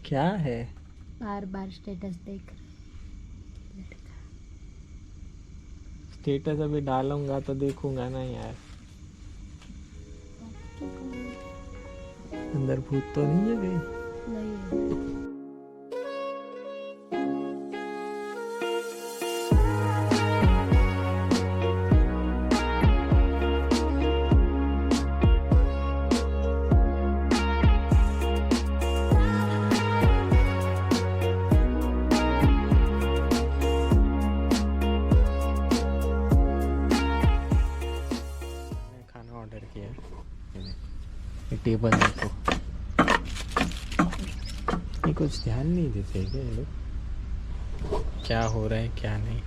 क्या है? बार बार स्टेटस देख। स्टेटस अभी डालूंगा तो देखूंगा ना यार। अंदर भूत तो नहीं है कहीं? नहीं। मैंने खाना ऑर्डर किया। ये टेबल देखो, ये कुछ ध्यान नहीं देते क्या ये लोग, क्या हो रहा है क्या नहीं,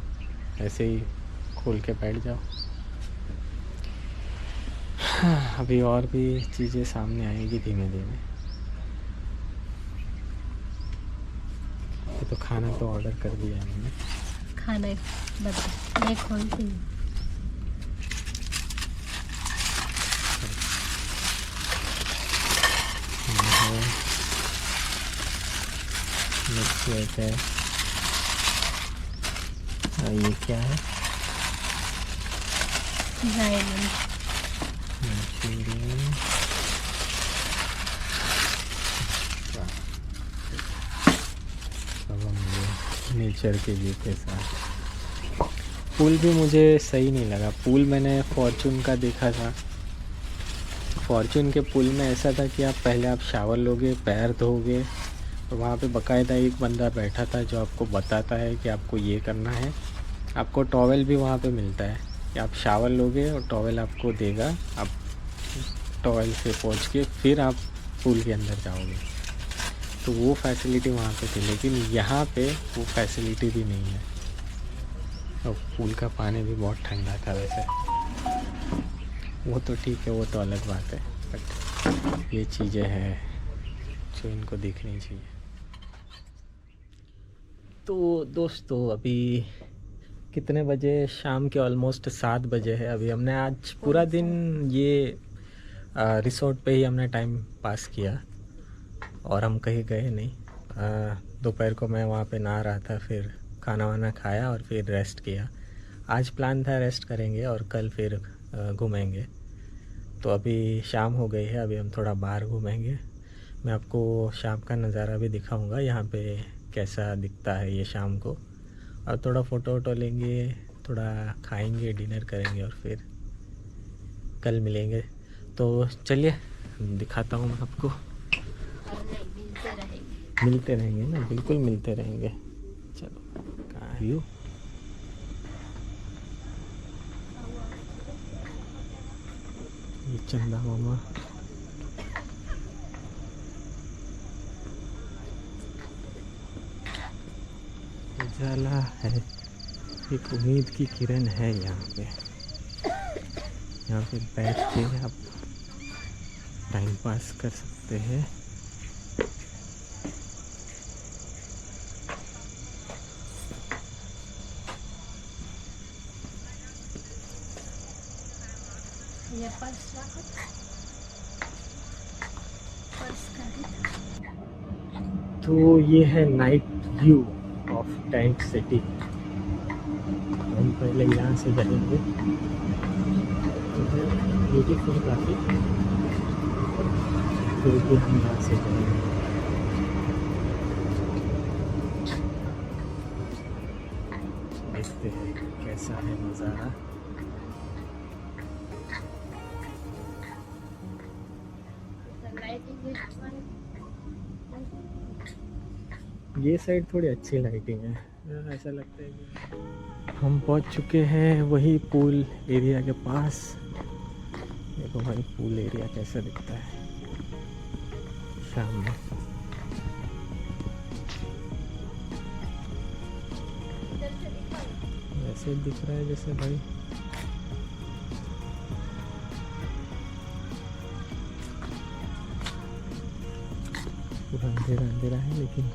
ऐसे ही खोल के बैठ जाओ। हाँ, अभी और भी चीज़ें सामने आएगी धीमे धीमे। ये तो खाना तो ऑर्डर कर दिया है मैंने। खाना बता, मैं खोलती हूँ। मिल्क है। ये क्या है? जायमन मंचूरियन। नेचर के व्यू के साथ। पूल भी मुझे सही नहीं लगा। पूल मैंने फॉर्चून का देखा था। फॉर्चून के पूल में ऐसा था कि आप पहले आप शावर लोगे, पैर धोगे, और वहाँ पे बाकायदा एक बंदा बैठा था जो आपको बताता है कि आपको ये करना है। आपको टॉवेल भी वहाँ पे मिलता है कि आप शावर लोगे और टॉवेल आपको देगा, आप टॉवेल से पोंछ के फिर आप पूल के अंदर जाओगे। तो वो फैसिलिटी वहाँ पे थी, लेकिन यहाँ पे वो फैसिलिटी भी नहीं है। और पूल का पानी भी बहुत ठंडा था वैसे। वो तो ठीक है, वो तो अलग बात है, बट ये चीज़ें हैं जो इनको देखनी चाहिए। तो दोस्तों अभी कितने बजे? शाम के ऑलमोस्ट 7 बजे है। अभी हमने आज पूरा दिन ये रिसोर्ट पे ही हमने टाइम पास किया और हम कहीं गए नहीं। दोपहर को मैं वहाँ पे नहा रहा था, फिर खाना वाना खाया और फिर रेस्ट किया। आज प्लान था रेस्ट करेंगे और कल फिर घूमेंगे। तो अभी शाम हो गई है, अभी हम थोड़ा बाहर घूमेंगे। मैं आपको शाम का नज़ारा भी दिखाऊंगा यहाँ पे कैसा दिखता है ये शाम को, और थोड़ा फ़ोटो वोटो लेंगे, थोड़ा खाएंगे, डिनर करेंगे और फिर कल मिलेंगे। तो चलिए दिखाता हूँ मैं आपको। मिलते रहेंगे ना, बिल्कुल मिलते रहेंगे। चलो, कहाँ है यू? ये चंदा मामा। उजाला है, एक उम्मीद की किरण है यहाँ पे। यहाँ पे बैठ के आप टाइम पास कर सकते हैं। ये पर्स रखो, पर्स का। तो ये है night view of tank city. हम पहले यहाँ से जाएंगे, ब्यूटीफुल काफ़ी, फिर भी हम यहाँ से जाएंगे। देखते हैं कैसा है नज़ारा। ये साइड थोड़ी अच्छी लाइटिंग है, ऐसा लगता है कि हम पहुंच चुके हैं वही पूल एरिया के पास। देखो भाई पूल एरिया कैसा दिखता है शाम में। ऐसे दिख रहा है जैसे भाई पूरा अंधेरा अंधेरा है, लेकिन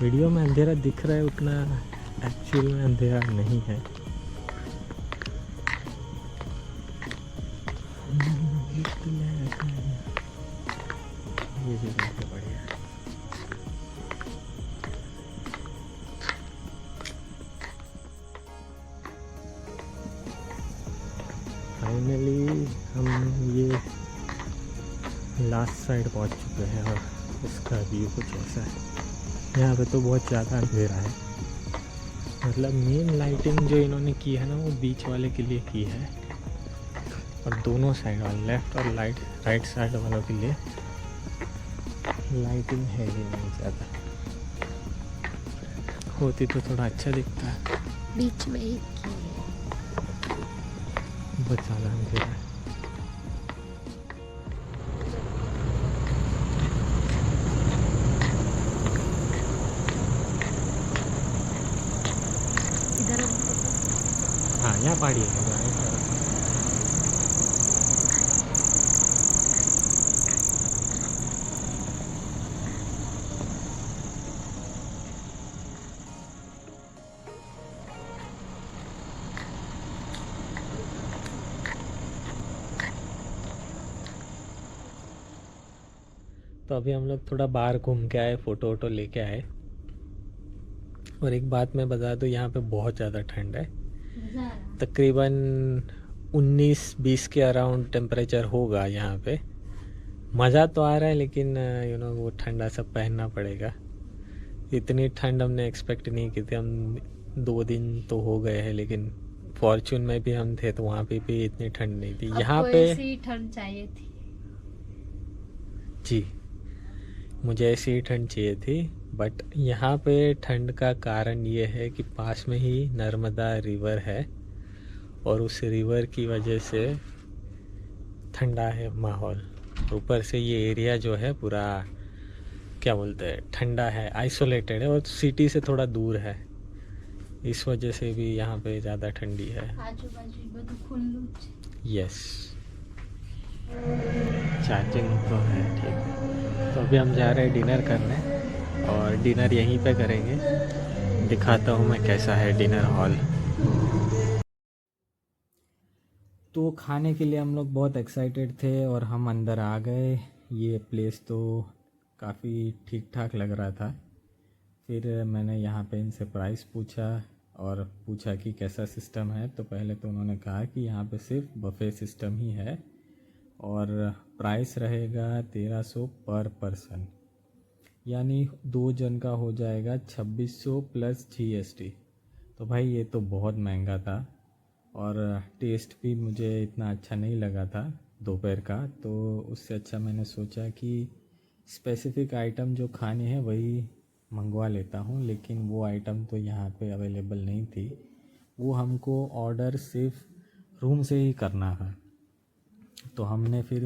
वीडियो में अंधेरा दिख रहा है, उतना एक्चुअल में अंधेरा नहीं है। ये भी बहुत बढ़िया है। लास्ट साइड पहुंच चुके हैं और इसका व्यू कुछ ऐसा है। यहाँ पे तो बहुत ज़्यादा अंधेरा है, मतलब मेन लाइटिंग जो इन्होंने की है ना वो बीच वाले के लिए की है, और दोनों साइड वाले लेफ़्ट और राइट साइड वालों के लिए लाइटिंग है ही नहीं ज़्यादा। होती तो थोड़ा अच्छा दिखता है, बीच में एक की है। बहुत ज़्यादा अंधेरा है। इधर हाँ यहाँ पहाड़ी है राइट तरफ। तो अभी हम लोग थोड़ा बाहर घूम के आए, फ़ोटो वोटो लेके आए। और एक बात मैं बता दूँ, यहाँ पे बहुत ज़्यादा ठंड है, मजा आ रहा। तकरीबन 19-20 के अराउंड टेम्परेचर होगा यहाँ पे। मज़ा तो आ रहा है लेकिन वो ठंडा सब पहनना पड़ेगा। इतनी ठंड हमने एक्सपेक्ट नहीं की थी। हम 2 दिन तो हो गए हैं, लेकिन फॉर्चून में भी हम थे तो वहाँ पे भी इतनी ठंड नहीं थी। यहाँ आपको पे ऐसी ठंड चाहिए थी। जी मुझे ऐसी ही ठंड चाहिए थी, बट यहाँ पे ठंड का कारण ये है कि पास में ही नर्मदा रिवर है, और उस रिवर की वजह से ठंडा है माहौल। ऊपर से ये एरिया जो है पूरा क्या बोलते हैं ठंडा है, आइसोलेटेड है और सिटी से थोड़ा दूर है, इस वजह से भी यहाँ पे ज़्यादा ठंडी है। आजू बाजू બધું ખુલ્લું છે। यस, चार्जिंग तो है, ठीक है। तो अभी हम जा रहे हैं डिनर करने, और डिनर यहीं पे करेंगे। दिखाता हूँ मैं कैसा है डिनर हॉल। तो खाने के लिए हम लोग बहुत एक्साइटेड थे और हम अंदर आ गए। ये प्लेस तो काफ़ी ठीक ठाक लग रहा था। फिर मैंने यहाँ पे इनसे प्राइस पूछा और पूछा कि कैसा सिस्टम है, तो पहले तो उन्होंने कहा कि यहाँ पे सिर्फ बफे सिस्टम ही है और प्राइस रहेगा 1300 पर पर्सन, यानी 2 जन का हो जाएगा 2600 प्लस GST। तो भाई ये तो बहुत महंगा था, और टेस्ट भी मुझे इतना अच्छा नहीं लगा था दोपहर का। तो उससे अच्छा मैंने सोचा कि स्पेसिफ़िक आइटम जो खाने हैं वही मंगवा लेता हूँ, लेकिन वो आइटम तो यहाँ पे अवेलेबल नहीं थी। वो हमको ऑर्डर सिर्फ रूम से ही करना था। तो हमने फिर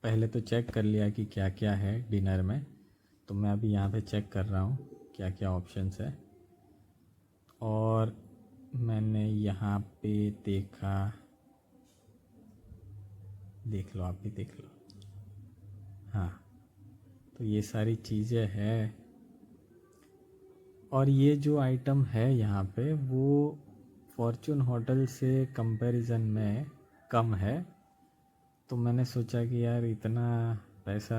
पहले तो चेक कर लिया कि क्या क्या है डिनर में। तो मैं अभी यहाँ पे चेक कर रहा हूँ क्या क्या ऑप्शंस है, और मैंने यहाँ पे देखा, देख लो आप भी देख लो। हाँ, तो ये सारी चीज़ें हैं, और ये जो आइटम है यहाँ पे वो फॉर्चून होटल से कंपैरिजन में कम है। तो मैंने सोचा कि यार इतना पैसा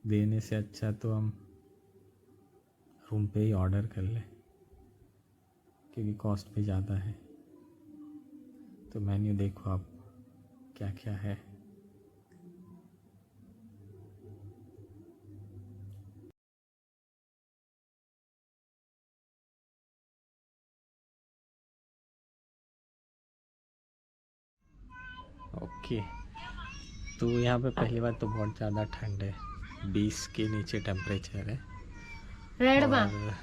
देने से अच्छा तो हम रूम पे ही ऑर्डर कर लें, क्योंकि कॉस्ट भी ज़्यादा है। तो मेन्यू देखो आप क्या क्या है। ओके, तो यहाँ पे पहली बात तो बहुत ज़्यादा ठंड है, 20 के नीचे टेम्परेचर है। रेड बा और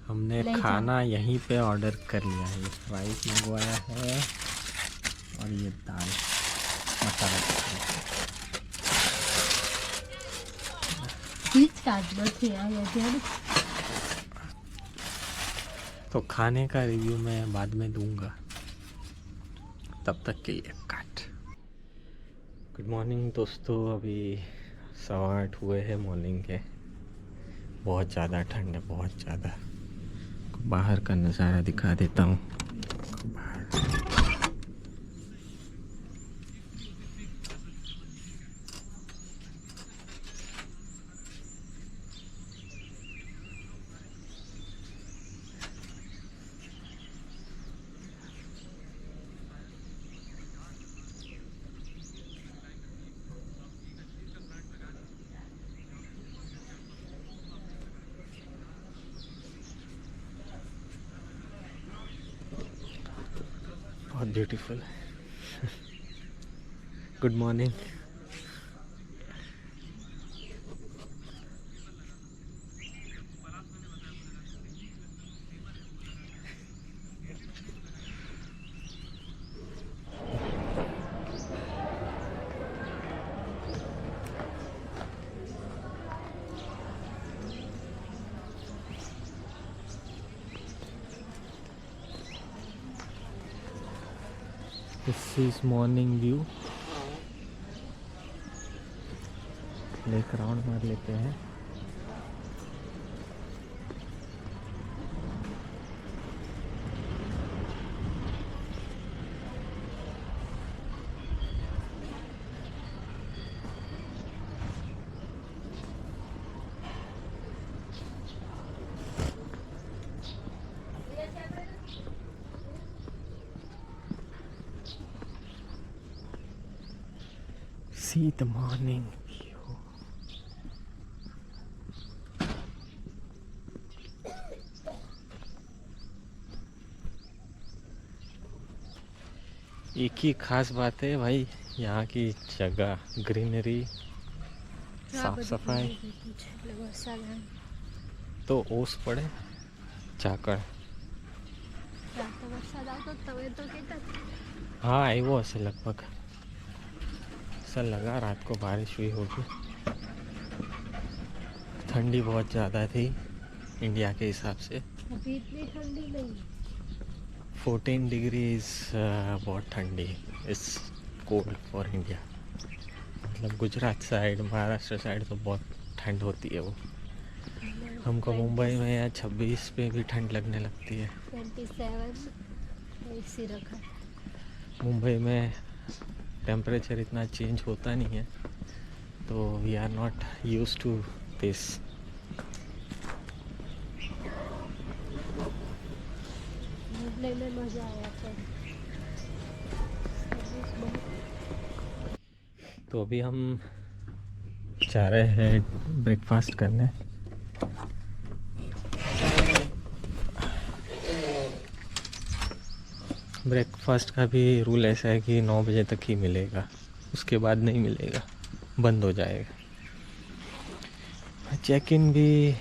हमने ले जाओ। खाना यहीं पे ऑर्डर कर लिया है। ये राइस मंगवाया है और ये दाल मसाला चटनी। प्लीज काट दो थे यार। तो खाने का रिव्यू मैं बाद में दूंगा, तब तक के लिए काट। गुड मॉर्निंग दोस्तों, अभी 8:15 हुए हैं मॉर्निंग के। बहुत ज़्यादा ठंड है, बहुत ज़्यादा। बाहर का नज़ारा दिखा देता हूँ। बहुत beautiful. Good morning. This is morning view। एक राउंड मार लेते हैं। See the morning view। एक ही खास बात है भाई यहाँ की जगह, ग्रीनरी, साफ सफाई। तो ओस पड़े झाकड़। हाँ આવ્યો હશે लगभग। ऐसा लगा रात को बारिश हुई होगी। ठंडी बहुत ज़्यादा थी इंडिया के हिसाब से। अभी इतनी ठंडी नहीं। 14 डिग्रीज बहुत ठंडी। इस कोल्ड फॉर इंडिया। मतलब गुजरात साइड, महाराष्ट्र साइड तो बहुत ठंड होती है वो। हमको मुंबई में यहाँ 26 पे भी ठंड लगने लगती है। 27 ऐसी रखा। मुंबई में टेम्परेचर इतना चेंज होता नहीं है, तो we are not used to this. घूमने में मजा आया था। तो अभी हम जा रहे हैं ब्रेकफास्ट करने। ब्रेकफास्ट का भी रूल ऐसा है कि 9 बजे तक ही मिलेगा, उसके बाद नहीं मिलेगा, बंद हो जाएगा। चेक इन भी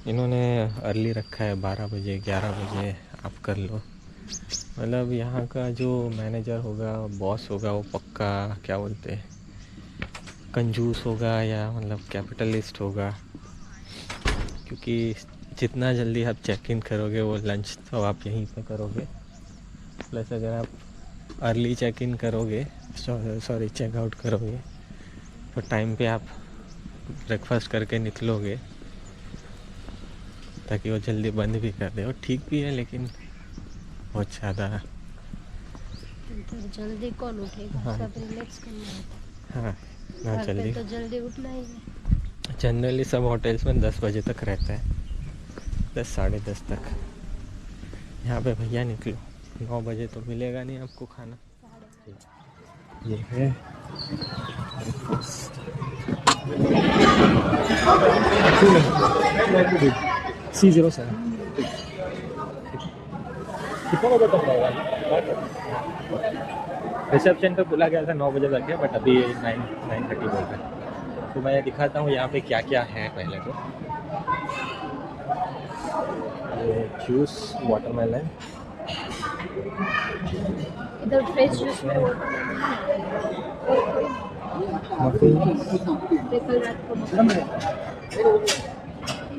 इन्होंने अर्ली रखा है, 12 बजे 11 बजे आप कर लो। मतलब यहाँ का जो मैनेजर होगा, बॉस होगा, वो पक्का क्या बोलते हैं, कंजूस होगा या मतलब कैपिटलिस्ट होगा। क्योंकि जितना जल्दी आप चेक इन करोगे वो लंच तो आप यहीं पे करोगे। प्लस अगर आप अर्ली चेक इन करोगे, सॉरी चेक आउट करोगे, तो टाइम पे आप ब्रेकफास्ट करके निकलोगे ताकि वो जल्दी बंद भी कर दे। और ठीक भी है, लेकिन बहुत ज़्यादा। तो जल्दी कौन उठेगा? हाँ। सब रिलैक्स करना होता हाँ ना है। जल्दी। तो जल्दी उठना ही है। जनरली सब होटल्स में 10 बजे तक रहता है, 10 साढ़े 10 तक। यहाँ पे भैया निकलो, 9 बजे तो मिलेगा नहीं आपको खाना। ये है C07। कितना बजे तक रहेगा? रिसेप्शन पे बुला गया था 9 बजे तक है, बट अभी 9:30 बोल रहे हैं। तो मैं दिखाता हूँ यहाँ पे क्या क्या है पहले तो। ये जूस, वाटरमेलन, इधर फ्रेश जूस में मफिन, कल रात को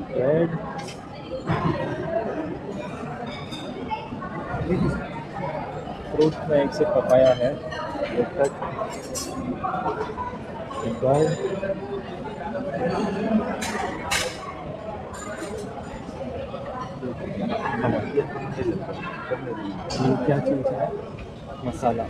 ब्रेड, फ्रूट में एक से पपाया है, ये क्या चीज़ है? मसाला।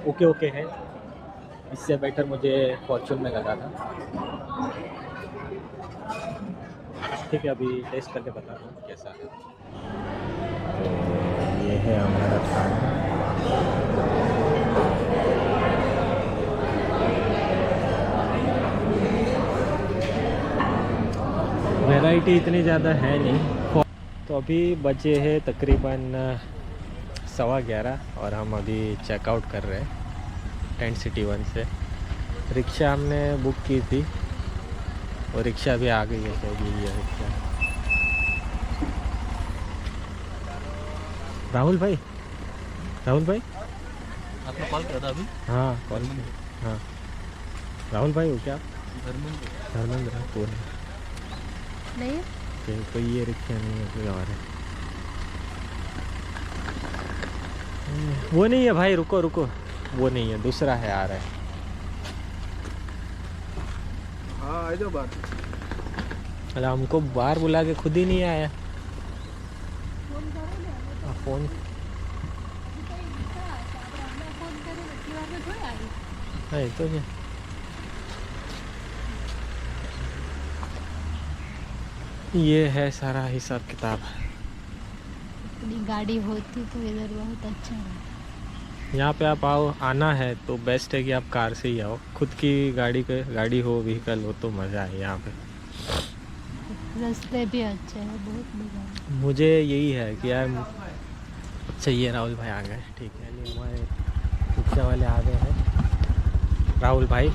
ओके ओके है, इससे बेटर मुझे फॉर्चून में लगा था। ठीक है, अभी टेस्ट करके बताता हूँ कैसा है। तो ये है हमारा खाना। वैरायटी इतनी ज़्यादा है नहीं। तो अभी बजे है तकरीबन 11:15 और हम अभी चेकआउट कर रहे हैं टेंट सिटी 1 से। रिक्शा हमने बुक की थी और रिक्शा भी आ गई है, शायद यही है रिक्शा। राहुल भाई, राहुल भाई आपने कॉल किया था अभी? हाँ कॉल किया। हाँ राहुल भाई हो क्या? धर्मेंद्र कौन है? नहीं कोई ये रिक्शा नहीं है, कोई और है। वो नहीं है भाई, रुको रुको, वो नहीं है, दूसरा है, आ रहा है। हाँ आ जाओ बात। अरे हमको बाहर बुला के खुद ही नहीं आया। फोन करो ना, फ़ोन फोन करे नक्की बार में थोड़ी आ गई। है तो क्या, ये है सारा हिसाब किताब। अपनी गाड़ी होती तो इधर बहुत अच्छा है। यहाँ पे आप आना है तो बेस्ट है कि आप कार से ही आओ। खुद की गाड़ी हो, व्हीकल हो तो मज़ा है यहाँ पे। रास्ते भी अच्छे हैं, बहुत मजा है। मुझे यही है कि यार, अच्छा ये राहुल भाई आ गए, ठीक है। नहीं, हमारे रिक्शा वाले आ गए हैं, राहुल भाई।